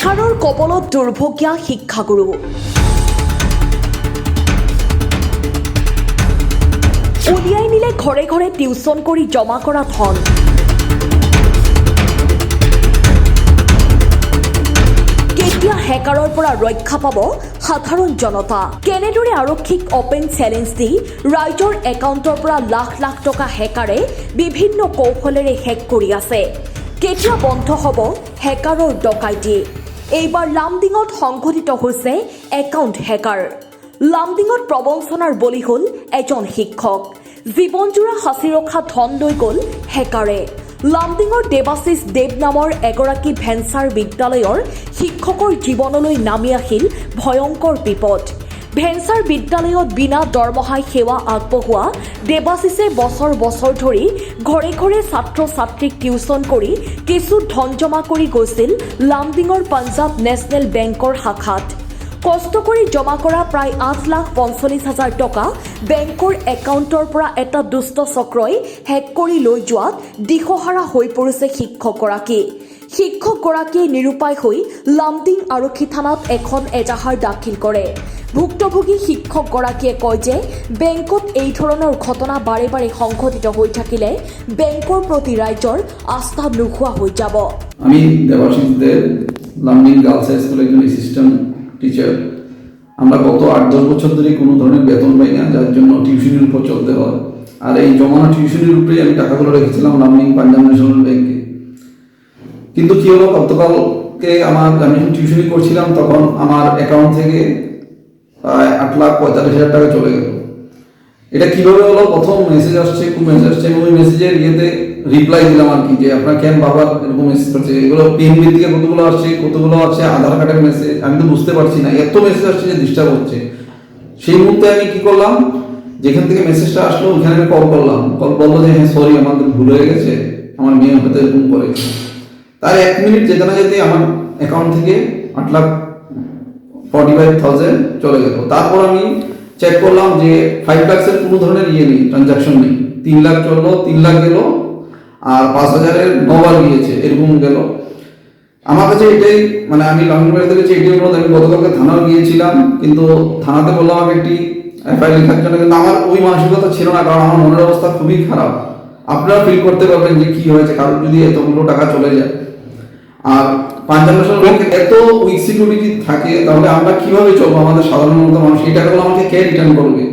আধাৰৰ কবলত দুৰ্ভগীয়া শিক্ষাগুৰু উলিয়াই নিলে ঘৰে ঘৰে টিউচন কৰি জমা কৰা ধন কেতিয়া হেকাৰৰ পৰা ৰক্ষা পাব সাধাৰণ জনতা কেনেদৰে আৰক্ষীক অপেন চেলেঞ্জ দি ৰাইজৰ একাউণ্টৰ পৰা লাখ লাখ টকা হেকাৰে বিভিন্ন কৌশলেৰে হেক কৰি আছে কেতিয়া বন্ধ হ'ব হেকাৰৰ ডকাইতি এইবাৰ লামডিঙত সংঘটিত হৈছে একাউণ্ট হেকাৰ লামডিঙত প্ৰবঞ্চনাৰ বলি হ'ল এজন শিক্ষক জীৱনজোৰা সাঁচি ৰখা ধন লৈ গ'ল হেকাৰে লামডিঙৰ দেৱাশিষ দেৱ নামৰ এগৰাকী ভেঞ্চাৰ বিদ্যালয়ৰ শিক্ষকৰ জীৱনলৈ নামি আহিল ভয়ংকৰ বিপদ ভেঞ্চাৰ বিদ্যালয়ত বিনা দৰমহাই সেৱা আগবঢ়োৱা দেৱাশিষে বছৰ বছৰ ধৰি ঘৰে ঘৰে ছাত্ৰ ছাত্ৰীক টিউচন কৰি কিছু ধন জমা কৰি গৈছিল লামডিঙৰ পাঞ্জাৱ নেশ্যনেল বেংকৰ শাখাত কষ্ট কৰি জমা কৰা প্ৰায় 8,45,000 টকা বেংকৰ একাউণ্টৰ পৰা এটা দুষ্ট চক্ৰই হেক কৰি লৈ যোৱাত দিশহাৰা হৈ পৰিছে শিক্ষকগৰাকীয়ে নিৰুপায় হৈ লামডিং আৰক্ষী থানাত এখন এজাহাৰ দাখিল কৰে ভুক্তভোগী শিক্ষকগৰাকীয়ে কয় যে বেংকত এই ধৰণৰ ঘটনা বাৰে বাৰে সংঘটিত হৈ থাকিলে বেংকৰ প্ৰতি ৰাইজৰ আস্থা নোহোৱা হৈ যাব আমি দেৱাশিষ দেৱ লামডিং গার্লস হাই স্কুলের একজন অ্যাসিস্ট্যান্ট টিচার আমরা গত 8-10 বছর ধরে কোনো ধরনের বেতন পাই না যার জন্য টিউশনের উপর চলতে হয় আর এই জমানো টিউশনের উপরেই আমি টাকাগুলো রেখেছিলাম লামডিং পাঞ্জাব ন্যাশনাল ব্যাংকে কিন্তু কি হলো গতকালকে আমি টিউশনি করছিলাম তখন আমার অ্যাকাউন্ট থেকে 8,45,000 টাকা চলে গেল এটা কিভাবে হলো প্রথম মেসেজ আসছে ওই মেসেজের ইয়েতে রিপ্লাই দিলাম আর কি যে আপনার কেন বাবার এরকম মেসেজ করছে এগুলো পিএনবি থেকে কতগুলো আছে আধার কার্ডের মেসেজ আমি তো বুঝতে পারছি না এত মেসেজ আসছে যে ডিস্টার্ব হচ্ছে সেই মুহূর্তে আমি কি করলাম যেখান থেকে মেসেজটা আসলো ওখানে আমি কল বললো যে হ্যাঁ সরি আমাদের ভুল হয়ে গেছে আমার মেয়ে হয়তো এরকম করেছে তার 1 মিনিট যেতে না যেতে আমার অ্যাকাউন্ট থেকে 8,45,000 চলে গেল তারপর আমি চেক করলাম যে 5 লাখের কোনো ধরনের ইয়ে নেই ট্রানজাকশন নেই 3 লাখ চললো 3 লাখ গেল আর 5,000-এর 9 বার গিয়েছে এরকম গেল আমার কাছে এটাই মানে আমি লামডিং থেকে এটাই অনুরোধ আমি গতকালকে থানাও গিয়েছিলাম কিন্তু থানাতে বললাম আমাকে একটি এফআইআর লেখার জন্য কিন্তু আমার ওই মানসিকতা ছিল না কারণ আমার মনের অবস্থা খুবই খারাপ আপনারা ফিল করতে পারবেন যে কি হয়েছে কারণ যদি এতগুলো টাকা চলে যায় আর পাঞ্জাব ন্যাশনাল ব্যাংকে এত উইক সিকিউরিটি থাকে তাহলে আমরা কিভাবে চলবো আমাদের সাধারণ মানুষ এই টাকাগুলো আমাকে কে রিটার্ন করবে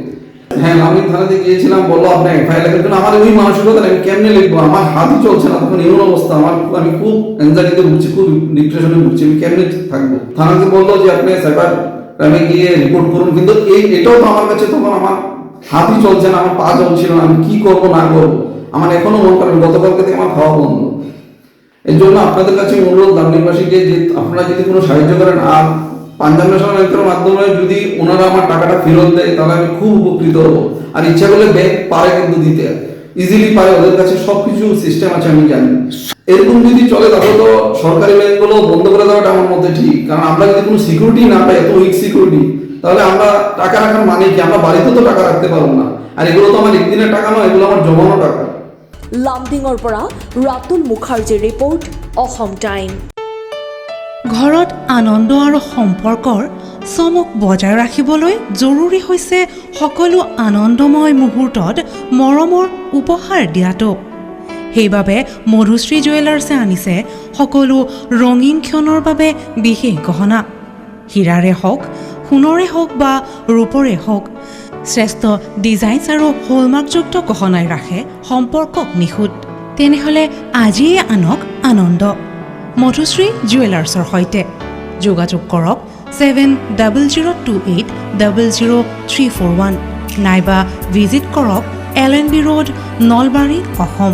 হ্যাঁ আমি থানাতে গিয়েছিলাম বললো আপনার এফআইআর লেখার জন্য আমার ওই মানসিকতা আমি কেমনে লিখবো আমার হাতই চলছে না তখন এমন অবস্থা আমি খুব অ্যাংজাইটিতে ভুগছি খুব ডিপ্রেশনে ভুগছি আমি কেমনে থাকবো থানাতে বললো যে আপনি সাইবার ক্রাইমে গিয়ে রিপোর্ট করুন কিন্তু এটাও তো আমার কাছে তখন আমার হাতই চলছে না আমার পা চলছিল না আমি কি করবো না করবো আমার এখনো মন করেন গতকালকে থেকে আমার খাওয়া বন্ধ এই জন্য আপনাদের কাছে অনুরোধ লামডিংবাসীকে যে আপনারা যদি কোনো সাহায্য করেন আর পাঞ্জাব ন্যাশনাল ব্যাংকের মাধ্যমে যদি ওনারা আমার টাকাটা ফেরত দেয় তাহলে আমি খুব উপকৃত হবো আর ইচ্ছা করলে ব্যাংক পারে কিন্তু দিতে ইজিলি পারে ওদের কাছে সবকিছু সিস্টেম আছে আমি জানি এরকম যদি চলে তাহলে তো সরকারি ব্যাংকগুলো বন্ধ করে দেওয়াটা আমার মধ্যে ঠিক কারণ আমরা যদি কোনো সিকিউরিটি না পাই এত উইক সিকিউরিটি তাহলে আমরা টাকা রাখার মানে কি আমরা বাড়িতে তো টাকা রাখতে পারবো না আর এগুলো তো আমার একদিনের টাকা নয় এগুলো আমার জমানো টাকা লামডিঙৰ পৰা ৰাতুল মুখাৰ্জীৰ ৰিপৰ্ট অসম টাইম ঘৰত আনন্দ আৰু সম্পৰ্কৰ চমক বজাই ৰাখিবলৈ জৰুৰী হৈছে সকলো আনন্দময় মুহূৰ্তত মৰমৰ উপহাৰ দিয়াটো সেইবাবে মধুশ্ৰী জুৱেলাৰ্ছে আনিছে সকলো ৰঙীন ক্ষণৰ বাবে বিশেষ গহনা হীৰাৰে হওক সোণৰে হওক বা ৰূপৰে হওক শ্ৰেষ্ঠ ডিজাইনছ আৰু হলমাৰ্কযুক্ত গহনাই ৰাখে সম্পৰ্কক নিখুঁত তেনেহ'লে আজিয়ে আনক আনন্দ মধুশ্ৰী জুৱেলাৰ্ছৰ সৈতে যোগাযোগ কৰক 7002800341 নাইবা ভিজিট কৰক LNB ৰোড নলবাৰী অসম